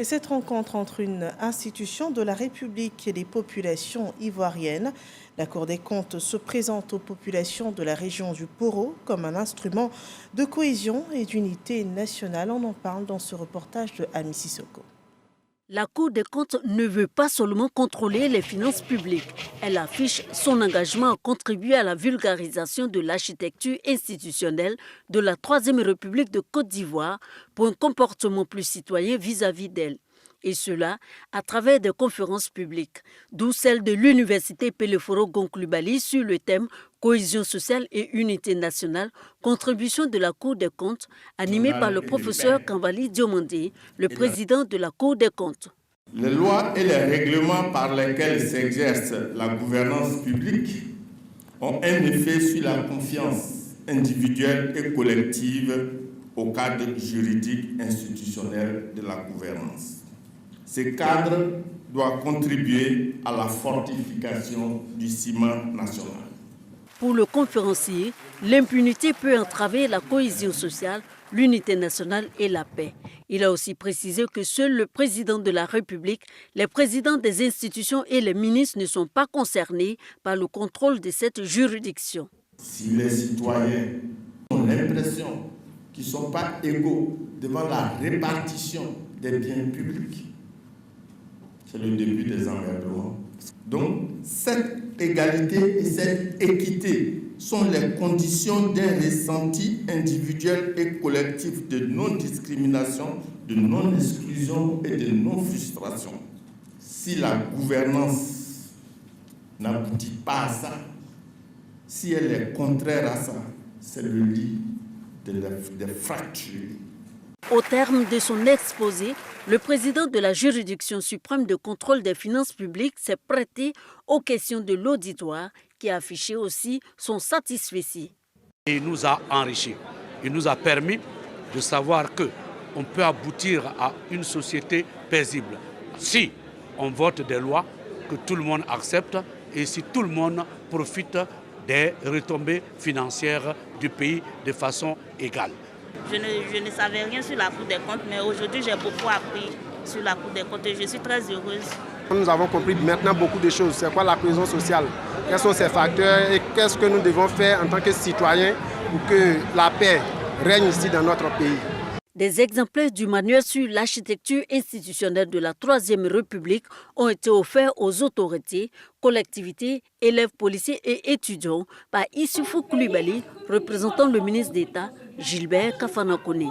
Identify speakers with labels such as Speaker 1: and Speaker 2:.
Speaker 1: Et cette rencontre entre une institution de la République et les populations ivoiriennes, la Cour des comptes se présente aux populations de la région du Poro comme un instrument de cohésion et d'unité nationale. On en parle dans ce reportage de Ami Sissoko.
Speaker 2: La Cour des comptes ne veut pas seulement contrôler les finances publiques. Elle affiche son engagement à contribuer à la vulgarisation de l'architecture institutionnelle de la Troisième République de Côte d'Ivoire pour un comportement plus citoyen vis-à-vis d'elle. Et cela à travers des conférences publiques, d'où celle de l'Université Peleforo-Gonklubali sur le thème « Cohésion sociale et unité nationale, contribution de la Cour des comptes » animée par le professeur Kambali Diomandé, le président de la Cour des comptes.
Speaker 3: Les lois et les règlements par lesquels s'exerce la gouvernance publique ont un effet sur la confiance individuelle et collective au cadre juridique institutionnel de la gouvernance. Ces cadres doivent contribuer à la fortification du ciment national.
Speaker 2: Pour le conférencier, l'impunité peut entraver la cohésion sociale, l'unité nationale et la paix. Il a aussi précisé que seul le président de la République, les présidents des institutions et les ministres ne sont pas concernés par le contrôle de cette juridiction.
Speaker 3: Si les citoyens ont l'impression qu'ils ne sont pas égaux devant la répartition des biens publics, c'est le début des emmerdements. Donc, cette égalité et cette équité sont les conditions d'un ressenti individuel et collectif de non-discrimination, de non-exclusion et de non-frustration. Si la gouvernance n'aboutit pas à ça, si elle est contraire à ça, c'est le lit des fractures.
Speaker 2: Au terme de son exposé, le président de la juridiction suprême de contrôle des finances publiques s'est prêté aux questions de l'auditoire qui a affiché aussi son satisfecit.
Speaker 4: Il nous a enrichis. Il nous a permis de savoir qu'on peut aboutir à une société paisible si on vote des lois que tout le monde accepte et si tout le monde profite des retombées financières du pays de façon égale.
Speaker 5: Je ne savais rien sur la Cour des comptes, mais aujourd'hui j'ai beaucoup appris sur la Cour des comptes et je suis très heureuse.
Speaker 6: Nous avons compris maintenant beaucoup de choses. C'est quoi la cohésion sociale? Quels sont ses facteurs et qu'est-ce que nous devons faire en tant que citoyens pour que la paix règne ici dans notre pays?
Speaker 2: Des exemplaires du manuel sur l'architecture institutionnelle de la Troisième République ont été offerts aux autorités, collectivités, élèves, policiers et étudiants par Issoufou Koulibaly, représentant le ministre d'État Gilbert Kafana Koné.